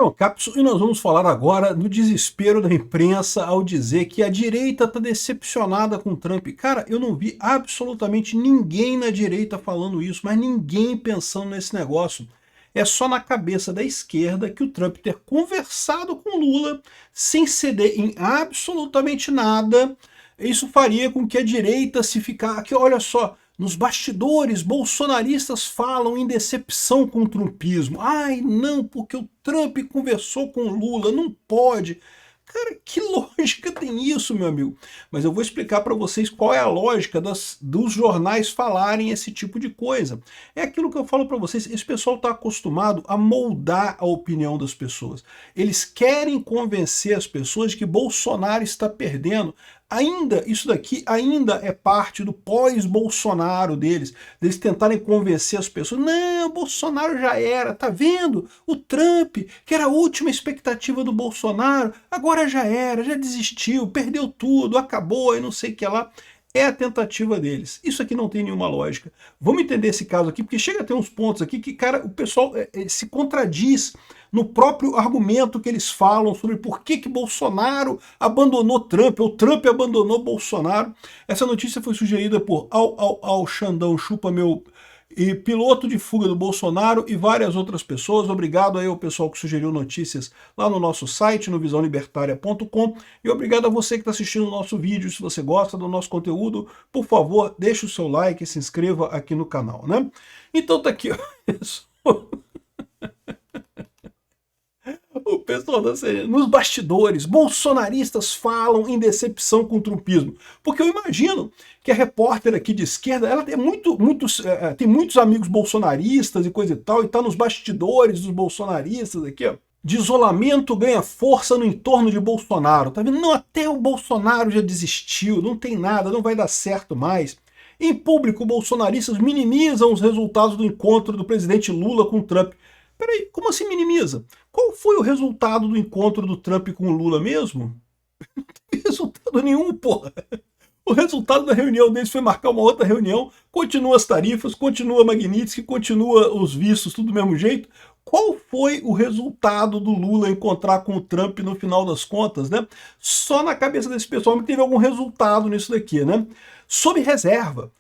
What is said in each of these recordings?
Então, Capson, e nós vamos falar agora do desespero da imprensa ao dizer que a direita está decepcionada com o Trump. Cara, eu não vi absolutamente ninguém na direita falando isso, mas ninguém pensando nesse negócio. É só na cabeça da esquerda que o Trump ter conversado com Lula sem ceder em absolutamente nada, isso faria com que a direita se ficar... Aqui, olha só, nos bastidores, bolsonaristas falam em decepção com o trumpismo. Ai, não, porque o Trump conversou com o Lula, não pode. Cara, que lógica tem isso, meu amigo? Mas eu vou explicar para vocês qual é a lógica dos jornais falarem esse tipo de coisa. É aquilo que eu falo para vocês, esse pessoal está acostumado a moldar a opinião das pessoas. Eles querem convencer as pessoas de que Bolsonaro está perdendo. Ainda, isso daqui ainda é parte do pós-Bolsonaro deles tentarem convencer as pessoas. Não, Bolsonaro já era, tá vendo? O Trump, que era a última expectativa do Bolsonaro, agora já era, já desistiu, perdeu tudo, acabou e não sei o que lá. É a tentativa deles. Isso aqui não tem nenhuma lógica. Vamos entender esse caso aqui, porque chega a ter uns pontos aqui que, cara, o pessoal se contradiz no próprio argumento que eles falam sobre por que Bolsonaro abandonou Trump, ou Trump abandonou Bolsonaro. Essa notícia foi sugerida por Al Xandão Chupa Meu, e piloto de fuga do Bolsonaro e várias outras pessoas. Obrigado aí ao pessoal que sugeriu notícias lá no nosso site, no visãolibertaria.com, e obrigado a você que está assistindo o nosso vídeo. Se você gosta do nosso conteúdo, por favor, deixe o seu like e se inscreva aqui no canal, né? Então tá aqui, ó. O pessoal da CNN, nos bastidores, bolsonaristas falam em decepção com o trumpismo. Porque eu imagino que a repórter aqui de esquerda, ela tem, tem muitos amigos bolsonaristas e coisa e tal, e tá nos bastidores dos bolsonaristas aqui, ó. De isolamento ganha força no entorno de Bolsonaro. Tá vendo? Não, até o Bolsonaro já desistiu, não tem nada, não vai dar certo mais. Em público, bolsonaristas minimizam os resultados do encontro do presidente Lula com Trump. Peraí, como assim minimiza? Qual foi o resultado do encontro do Trump com o Lula mesmo? Não teve resultado nenhum, porra. O resultado da reunião deles foi marcar uma outra reunião, continua as tarifas, continua a Magnitsky, continua os vistos, tudo do mesmo jeito. Qual foi o resultado do Lula encontrar com o Trump no final das contas, né? Só na cabeça desse pessoal teve algum resultado nisso daqui, né? Sob reserva.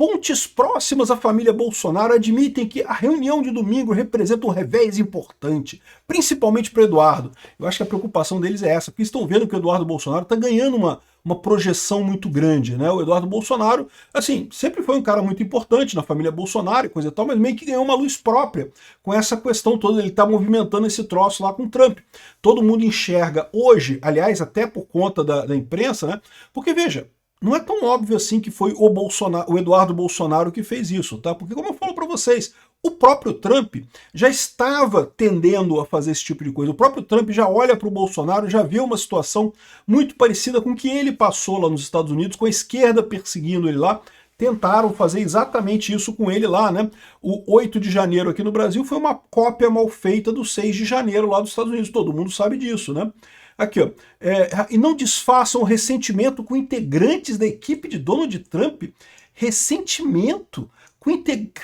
Fontes próximas à família Bolsonaro admitem que a reunião de domingo representa um revés importante, principalmente para o Eduardo. Eu acho que a preocupação deles é essa, porque estão vendo que o Eduardo Bolsonaro está ganhando uma projeção muito grande, né? O Eduardo Bolsonaro, assim, sempre foi um cara muito importante na família Bolsonaro e coisa e tal, mas meio que ganhou uma luz própria com essa questão toda. Ele está movimentando esse troço lá com o Trump. Todo mundo enxerga hoje, aliás, até por conta da imprensa, né? Porque, veja, não é tão óbvio assim que foi o Eduardo Bolsonaro que fez isso, tá? Porque, como eu falo para vocês, o próprio Trump já estava tendendo a fazer esse tipo de coisa. O próprio Trump já olha para o Bolsonaro, já vê uma situação muito parecida com o que ele passou lá nos Estados Unidos, com a esquerda perseguindo ele lá. Tentaram fazer exatamente isso com ele lá, né? O 8 de janeiro aqui no Brasil foi uma cópia mal feita do 6 de janeiro lá dos Estados Unidos. Todo mundo sabe disso, né? Aqui, ó. E não disfarçam o ressentimento com integrantes da equipe de Donald Trump. Ressentimento com integrantes...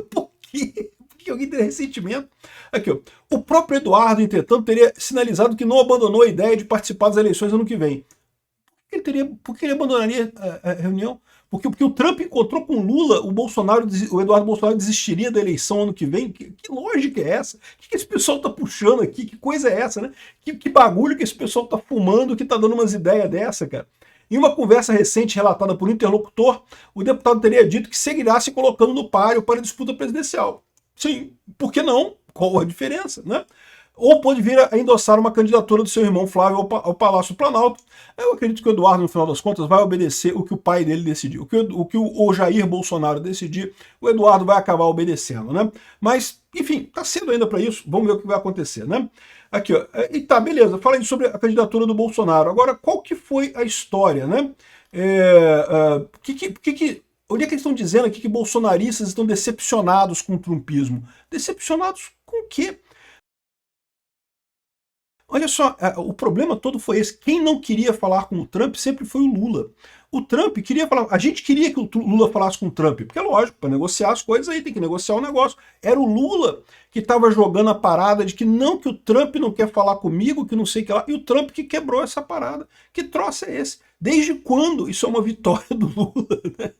Por quê? Por que alguém tem ressentimento? Aqui, ó. O próprio Eduardo, entretanto, teria sinalizado que não abandonou a ideia de participar das eleições ano que vem. Por que ele abandonaria a reunião? Porque o Trump encontrou com o Lula, o Eduardo Bolsonaro desistiria da eleição ano que vem? Que lógica é essa? O que esse pessoal tá puxando aqui? Que coisa é essa, né? Que bagulho que esse pessoal tá fumando que tá dando umas ideias dessa, cara? Em uma conversa recente relatada por um interlocutor, o deputado teria dito que seguirá se colocando no páreo para a disputa presidencial. Sim, por que não? Qual a diferença, né? Ou pode vir a endossar uma candidatura do seu irmão Flávio ao Palácio Planalto. Eu acredito que o Eduardo, no final das contas, vai obedecer o que o pai dele decidiu. O que o Jair Bolsonaro decidir, o Eduardo vai acabar obedecendo, né? Mas, enfim, tá cedo ainda para isso, vamos ver o que vai acontecer, né? Aqui, ó, e tá, beleza, falei sobre a candidatura do Bolsonaro. Agora, qual que foi a história, né? Onde é que eles estão dizendo aqui que bolsonaristas estão decepcionados com o trumpismo? Decepcionados com o quê? Olha só, o problema todo foi esse. Quem não queria falar com o Trump sempre foi o Lula. O Trump queria falar, a gente queria que o Lula falasse com o Trump, porque é lógico, para negociar as coisas aí tem que negociar o negócio. Era o Lula que estava jogando a parada de que não, que o Trump não quer falar comigo, que não sei o que lá, e o Trump que quebrou essa parada. Que troço é esse? Desde quando isso é uma vitória do Lula?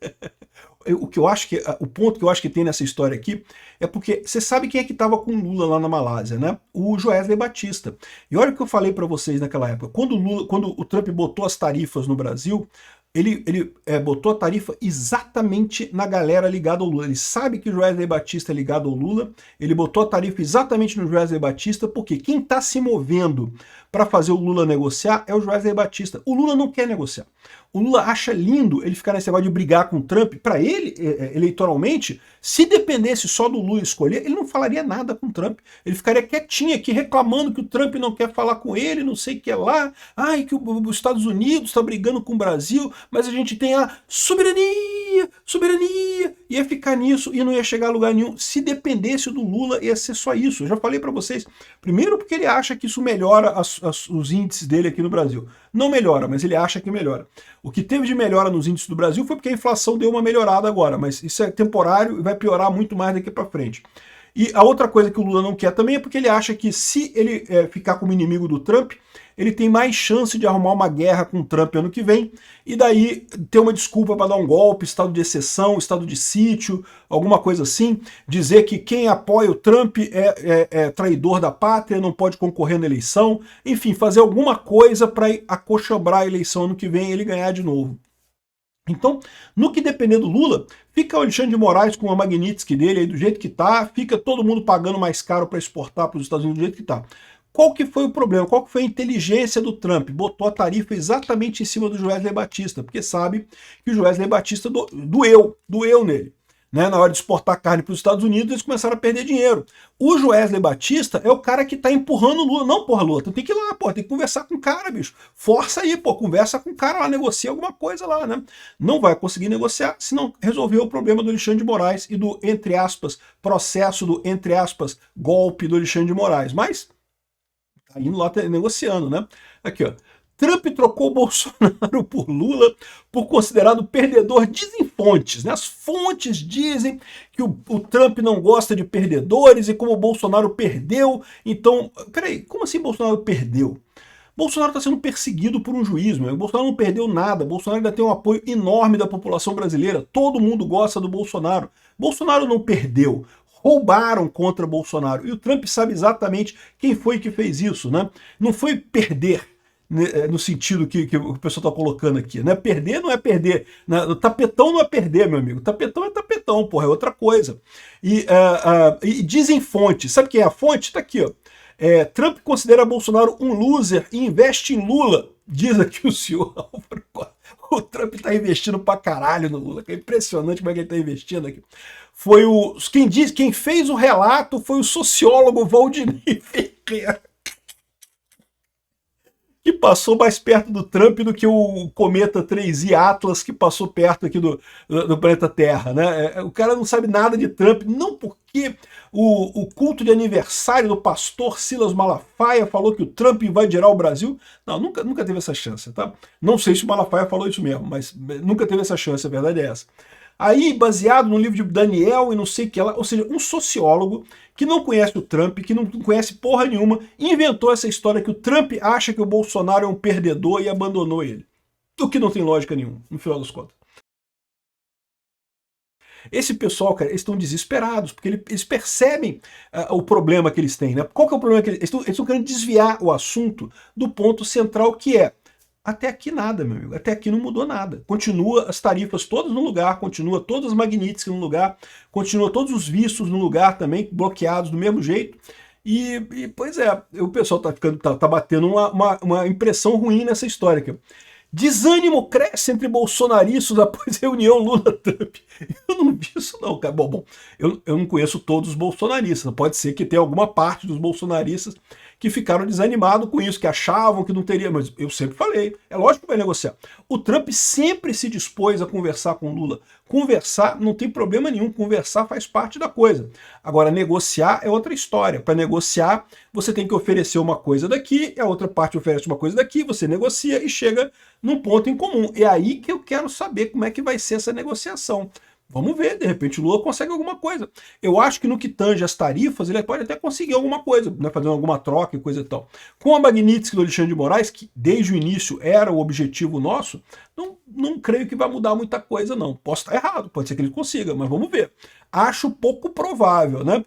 O que eu acho que, o ponto que eu acho que tem nessa história aqui é porque você sabe quem é que estava com o Lula lá na Malásia, né? O Joesley Batista. E olha o que eu falei para vocês naquela época. Quando o Trump botou as tarifas no Brasil, ele botou a tarifa exatamente na galera ligada ao Lula. Ele sabe que o Joesley Batista é ligado ao Lula, ele botou a tarifa exatamente no Joesley Batista, porque quem está se movendo para fazer o Lula negociar é o Joesley Batista. O Lula não quer negociar. O Lula acha lindo ele ficar nesse negócio de brigar com o Trump. Para ele, eleitoralmente, se dependesse só do Lula escolher, ele não falaria nada com o Trump. Ele ficaria quietinho aqui reclamando que o Trump não quer falar com ele, não sei o que é lá. Ai, que os Estados Unidos está brigando com o Brasil, mas a gente tem a soberania, soberania. Ia ficar nisso e não ia chegar a lugar nenhum. Se dependesse do Lula, ia ser só isso. Eu já falei para vocês. Primeiro porque ele acha que isso melhora os índices dele aqui no Brasil. Não melhora, mas ele acha que melhora. O que teve de melhora nos índices do Brasil foi porque a inflação deu uma melhorada agora, mas isso é temporário e vai piorar muito mais daqui para frente. E a outra coisa que o Lula não quer também é porque ele acha que se ele ficar como inimigo do Trump, ele tem mais chance de arrumar uma guerra com o Trump ano que vem, e daí ter uma desculpa para dar um golpe, estado de exceção, estado de sítio, alguma coisa assim, dizer que quem apoia o Trump é traidor da pátria, não pode concorrer na eleição, enfim, fazer alguma coisa para acochambrar a eleição ano que vem e ele ganhar de novo. Então, no que depender do Lula, fica o Alexandre de Moraes com a Magnitsky dele aí do jeito que tá, fica todo mundo pagando mais caro para exportar para os Estados Unidos do jeito que tá. Qual que foi o problema? Qual que foi a inteligência do Trump? Botou a tarifa exatamente em cima do Joesley Batista, porque sabe que o Joesley Batista doeu nele. Né? Na hora de exportar carne para os Estados Unidos, eles começaram a perder dinheiro. O Joesley Batista é o cara que está empurrando o Lula. Não, porra, Lula, tu tem que ir lá, porra, tem que conversar com o cara, bicho. Força aí, pô, conversa com o cara lá, negocia alguma coisa lá, né? Não vai conseguir negociar se não resolver o problema do Alexandre de Moraes e do, entre aspas, processo do, entre aspas, golpe do Alexandre de Moraes. Mas tá indo lá negociando, né? Aqui, ó. Trump trocou Bolsonaro por Lula por considerado perdedor, dizem fontes, né? As fontes dizem que o Trump não gosta de perdedores e como o Bolsonaro perdeu, então... Peraí, como assim Bolsonaro perdeu? Bolsonaro está sendo perseguido por um juiz, meu. O Bolsonaro não perdeu nada, Bolsonaro ainda tem um apoio enorme da população brasileira, todo mundo gosta do Bolsonaro. Bolsonaro não perdeu. Roubaram contra Bolsonaro. E o Trump sabe exatamente quem foi que fez isso, né? Não foi perder, no sentido que o pessoal está colocando aqui, né? Perder não é perder, né? O tapetão não é perder, meu amigo. Tapetão é tapetão, porra, é outra coisa. E dizem fontes. Sabe quem é a fonte? Tá aqui, ó. Trump considera Bolsonaro um loser e investe em Lula. Diz aqui o senhor Álvaro Costa. O Trump tá investindo pra caralho no Lula. É impressionante como é que ele tá investindo aqui. Quem fez o relato foi o sociólogo Valdinei Ferreira, que passou mais perto do Trump do que o cometa 3i Atlas, que passou perto aqui do planeta Terra, né? O cara não sabe nada de Trump, não porque o culto de aniversário do pastor Silas Malafaia falou que o Trump invadirá o Brasil. Não, nunca teve essa chance, tá? Não sei se o Malafaia falou isso mesmo, mas nunca teve essa chance, a verdade é essa. Aí, baseado no livro de Daniel e não sei o que lá, ou seja, um sociólogo que não conhece o Trump, que não conhece porra nenhuma, inventou essa história que o Trump acha que o Bolsonaro é um perdedor e abandonou ele. O que não tem lógica nenhuma, no final das contas. Esse pessoal, cara, eles estão desesperados, porque eles percebem o problema que eles têm, né? Qual que é o problema que eles estão querendo desviar o assunto do ponto central, que é: até aqui nada, meu amigo. Até aqui não mudou nada. Continua as tarifas todas no lugar, continua todas as Magnitsky no lugar, continua todos os vistos no lugar também, bloqueados do mesmo jeito. E pois é, o pessoal tá batendo uma impressão ruim nessa história aqui. Desânimo cresce entre bolsonaristas após reunião Lula-Trump. Eu não vi isso não, cara. Bom, eu não conheço todos os bolsonaristas. Pode ser que tenha alguma parte dos bolsonaristas que ficaram desanimados com isso, que achavam que não teria, mas eu sempre falei, é lógico que vai negociar. O Trump sempre se dispôs a conversar com o Lula. Conversar não tem problema nenhum, conversar faz parte da coisa. Agora, negociar é outra história. Para negociar, você tem que oferecer uma coisa daqui, a outra parte oferece uma coisa daqui, você negocia e chega num ponto em comum. É aí que eu quero saber como é que vai ser essa negociação. Vamos ver, de repente o Lula consegue alguma coisa. Eu acho que no que tange as tarifas, ele pode até conseguir alguma coisa, né, fazendo alguma troca e coisa e tal. Com a Magnitsky do Alexandre de Moraes, que desde o início era o objetivo nosso, não creio que vai mudar muita coisa, não. Posso estar errado, pode ser que ele consiga, mas vamos ver. Acho pouco provável, né?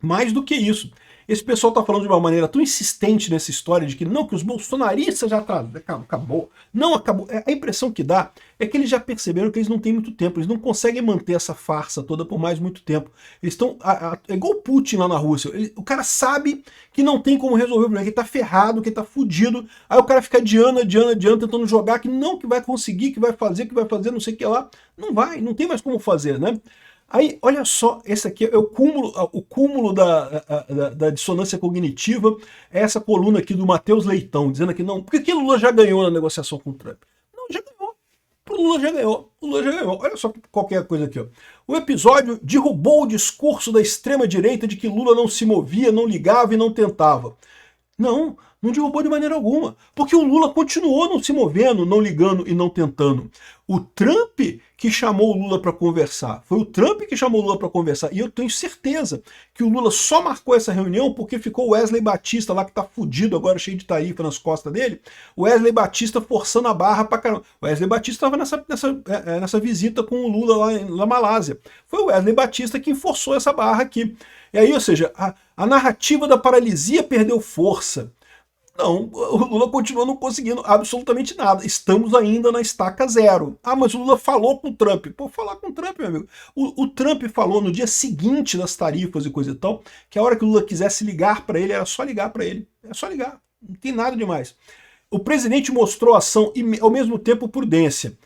Mais do que isso. Esse pessoal está falando de uma maneira tão insistente nessa história de que não, que os bolsonaristas já acabou. Não acabou. A impressão que dá é que eles já perceberam que eles não têm muito tempo, eles não conseguem manter essa farsa toda por mais muito tempo. Eles estão. É igual o Putin lá na Rússia. O cara sabe que não tem como resolver o problema, que ele tá ferrado, que ele tá fudido. Aí o cara fica adiando, tentando jogar, que não, que vai conseguir, que vai fazer, não sei o que lá. Não vai, não tem mais como fazer, né? Aí, olha só, esse aqui é o cúmulo da dissonância cognitiva, é essa coluna aqui do Matheus Leitão, dizendo que não, porque o Lula já ganhou na negociação com o Trump. Não, já ganhou. O Lula já ganhou. Olha só qualquer coisa aqui, ó. O episódio derrubou o discurso da extrema-direita de que Lula não se movia, não ligava e não tentava. Não derrubou de maneira alguma, porque o Lula continuou não se movendo, não ligando e não tentando. O Trump que chamou o Lula para conversar, foi o Trump que chamou o Lula para conversar, e eu tenho certeza que o Lula só marcou essa reunião porque ficou o Wesley Batista lá, que tá fudido agora, cheio de tarifa nas costas dele, o Wesley Batista forçando a barra pra caramba. O Wesley Batista estava nessa visita com o Lula lá na Malásia. Foi o Wesley Batista que forçou essa barra aqui. E aí, ou seja, a narrativa da paralisia perdeu força. Não, o Lula continua não conseguindo absolutamente nada. Estamos ainda na estaca zero. Ah, mas o Lula falou com o Trump. Pô, falar com o Trump, meu amigo. O Trump falou no dia seguinte das tarifas e coisa e tal, que a hora que o Lula quisesse ligar para ele, era só ligar para ele. É só ligar. Não tem nada demais. O presidente mostrou ação e, ao mesmo tempo, prudência.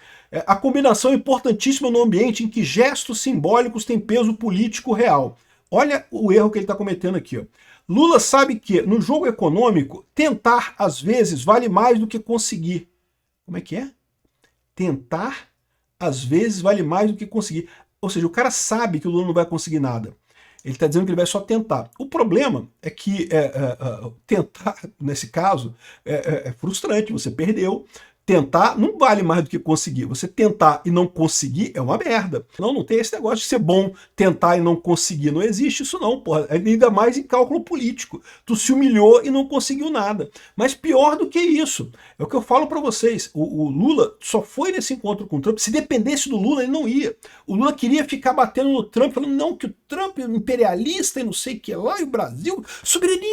A combinação é importantíssima no ambiente em que gestos simbólicos têm peso político real. Olha o erro que ele está cometendo aqui, ó. Lula sabe que, no jogo econômico, tentar, às vezes, vale mais do que conseguir. Como é que é? Tentar, às vezes, vale mais do que conseguir. Ou seja, o cara sabe que o Lula não vai conseguir nada. Ele está dizendo que ele vai só tentar. O problema é que tentar, nesse caso, é frustrante. Você perdeu. Tentar não vale mais do que conseguir. Você tentar e não conseguir é uma merda. Não tem esse negócio de ser bom tentar e não conseguir. Não existe isso não, porra. Ainda mais em cálculo político. Tu se humilhou e não conseguiu nada. Mas pior do que isso, é o que eu falo para vocês. O Lula só foi nesse encontro com o Trump. Se dependesse do Lula, ele não ia. O Lula queria ficar batendo no Trump, falando não, que o Trump é imperialista e não sei o que lá, e o Brasil, soberania,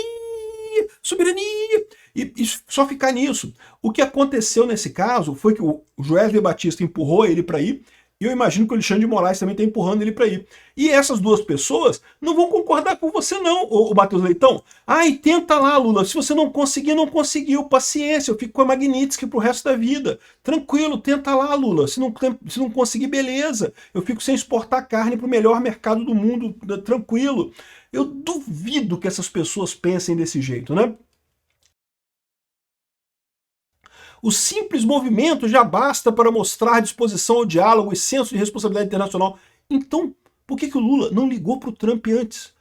e só ficar nisso. O que aconteceu nesse caso foi que o Wesley Batista empurrou ele para ir, e eu imagino que o Alexandre de Moraes também está empurrando ele para ir. E essas duas pessoas não vão concordar com você não, o Matheus Leitão. Ai, tenta lá, Lula, se você não conseguir, não conseguiu, paciência, eu fico com a Magnitsky pro resto da vida. Tranquilo, tenta lá, Lula, se não conseguir, beleza, eu fico sem exportar carne pro melhor mercado do mundo, tranquilo. Eu duvido que essas pessoas pensem desse jeito, né? O simples movimento já basta para mostrar disposição ao diálogo e senso de responsabilidade internacional. Então, por que o Lula não ligou para o Trump antes?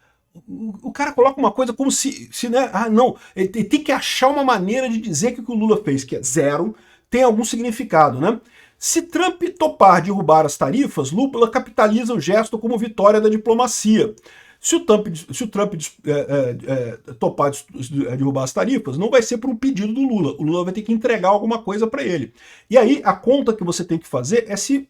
O cara coloca uma coisa como se né? Ah, não, ele tem que achar uma maneira de dizer que o que o Lula fez, que é zero, tem algum significado, né? Se Trump topar derrubar as tarifas, Lula capitaliza o gesto como vitória da diplomacia. Se o Trump topar derrubar as tarifas, não vai ser por um pedido do Lula. O Lula vai ter que entregar alguma coisa para ele. E aí, a conta que você tem que fazer é se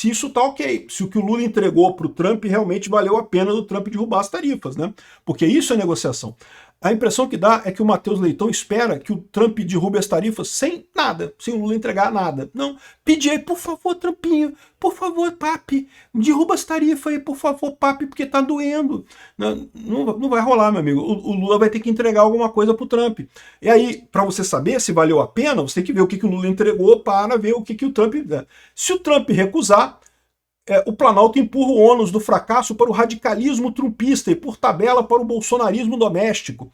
isso tá ok. Se o que o Lula entregou para o Trump realmente valeu a pena do Trump derrubar as tarifas, né? Porque isso é negociação. A impressão que dá é que o Matheus Leitão espera que o Trump derrube as tarifas sem nada, sem o Lula entregar nada. Não, pedi aí, por favor, Trumpinho, por favor, papi, derruba as tarifas aí, por favor, papi, porque tá doendo. Não vai rolar, meu amigo. O Lula vai ter que entregar alguma coisa pro Trump. E aí, para você saber se valeu a pena, você tem que ver o que o Lula entregou para ver o que o Trump... Se o Trump recusar, o Planalto empurra o ônus do fracasso para o radicalismo trumpista e, por tabela, para o bolsonarismo doméstico.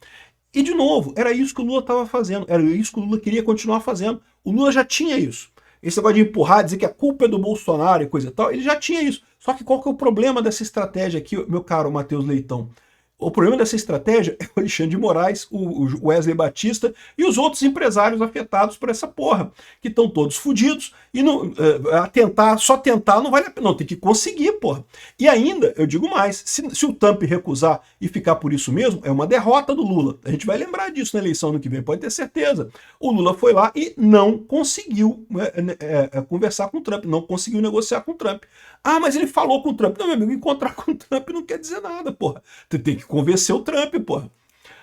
E, de novo, era isso que o Lula estava fazendo, era isso que o Lula queria continuar fazendo. O Lula já tinha isso. Esse negócio de empurrar, dizer que a culpa é do Bolsonaro e coisa e tal, ele já tinha isso. Só que qual que é o problema dessa estratégia aqui, meu caro Matheus Leitão? O problema dessa estratégia é o Alexandre de Moraes, o Wesley Batista e os outros empresários afetados por essa porra, que estão todos fodidos e não, só tentar não vale a pena, não, tem que conseguir, porra. E ainda, eu digo mais, se o Trump recusar e ficar por isso mesmo, é uma derrota do Lula. A gente vai lembrar disso na eleição ano que vem, pode ter certeza. O Lula foi lá e não conseguiu conversar com o Trump, não conseguiu negociar com o Trump. Ah, mas ele falou com o Trump. Não, meu amigo, encontrar com o Trump não quer dizer nada, porra. Você tem que convencer o Trump, porra.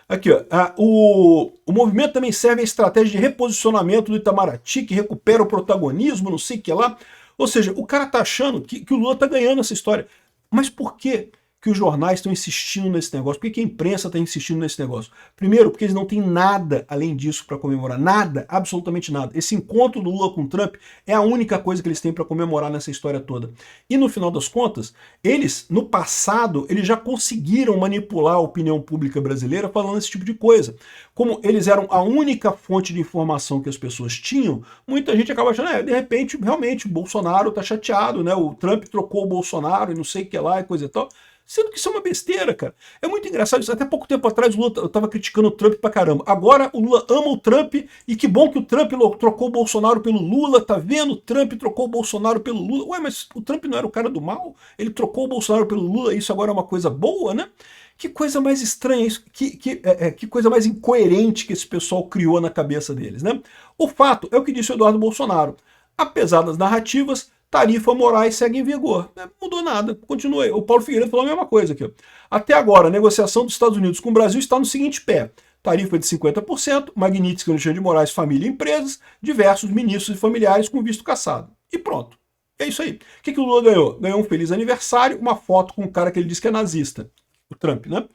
Aqui, ó. O movimento também serve a estratégia de reposicionamento do Itamaraty, que recupera o protagonismo, não sei o que lá. Ou seja, o cara tá achando que o Lula tá ganhando essa história. Mas por quê que os jornais estão insistindo nesse negócio? Por que a imprensa está insistindo nesse negócio? Primeiro, porque eles não têm nada além disso para comemorar. Nada, absolutamente nada. Esse encontro do Lula com o Trump é a única coisa que eles têm para comemorar nessa história toda. E no final das contas, eles, no passado, eles já conseguiram manipular a opinião pública brasileira falando esse tipo de coisa. Como eles eram a única fonte de informação que as pessoas tinham, muita gente acaba achando, de repente, realmente, o Bolsonaro tá chateado, né? O Trump trocou o Bolsonaro e não sei o que lá e coisa e tal. Sendo que isso é uma besteira, cara. É muito engraçado isso. Até pouco tempo atrás o Lula estava criticando o Trump pra caramba. Agora o Lula ama o Trump e que bom que o Trump trocou o Bolsonaro pelo Lula, tá vendo? O Trump trocou o Bolsonaro pelo Lula. Ué, mas o Trump não era o cara do mal? Ele trocou o Bolsonaro pelo Lula e isso agora é uma coisa boa, né? Que coisa mais estranha isso, que coisa mais incoerente que esse pessoal criou na cabeça deles, né? O fato é o que disse o Eduardo Bolsonaro. Apesar das narrativas, tarifa Moraes segue em vigor. Não mudou nada, continua. O Paulo Figueiredo falou a mesma coisa aqui. Até agora, a negociação dos Estados Unidos com o Brasil está no seguinte pé. Tarifa de 50%, Magnitsky, Alexandre de Moraes, família e empresas, diversos ministros e familiares com visto cassado. E pronto. É isso aí. O que o Lula ganhou? Ganhou um feliz aniversário, uma foto com um cara que ele diz que é nazista. O Trump, né?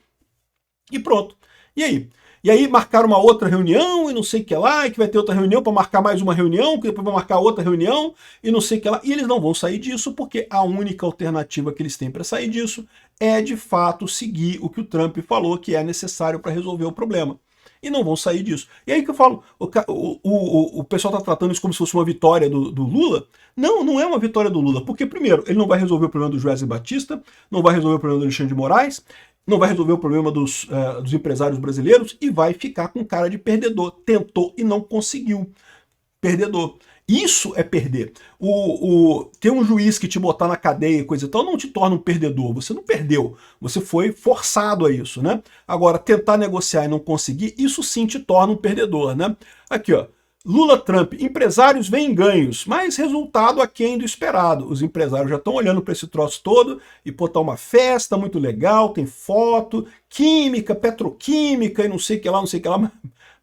E pronto. E aí? E aí marcaram uma outra reunião e não sei o que lá, e que vai ter outra reunião para marcar mais uma reunião, que depois vai marcar outra reunião e não sei o que lá. E eles não vão sair disso porque a única alternativa que eles têm para sair disso é, de fato, seguir o que o Trump falou que é necessário para resolver o problema. E não vão sair disso. E aí que eu falo, o pessoal está tratando isso como se fosse uma vitória do Lula. Não, não é uma vitória do Lula. Porque, primeiro, ele não vai resolver o problema do Wesley Batista, não vai resolver o problema do Alexandre de Moraes, não vai resolver o problema dos empresários brasileiros e vai ficar com cara de perdedor. Tentou e não conseguiu. Perdedor. Isso é perder. Ter um juiz que te botar na cadeia e coisa e tal não te torna um perdedor. Você não perdeu. Você foi forçado a isso, né? Agora, tentar negociar e não conseguir, isso sim te torna um perdedor, né? Aqui, ó. Lula-Trump, empresários veem ganhos, mas resultado aquém do esperado. Os empresários já estão olhando para esse troço todo e, pô, tá uma festa muito legal, tem foto, química, petroquímica e não sei o que lá, não sei o que lá,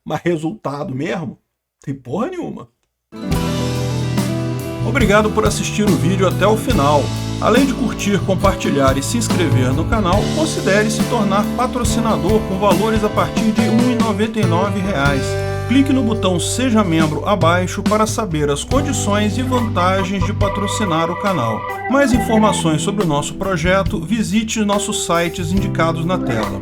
mas resultado mesmo? Tem porra nenhuma. Obrigado por assistir o vídeo até o final. Além de curtir, compartilhar e se inscrever no canal, considere se tornar patrocinador com valores a partir de R$ 1,99. Clique no botão Seja Membro abaixo para saber as condições e vantagens de patrocinar o canal. Mais informações sobre o nosso projeto, visite nossos sites indicados na tela.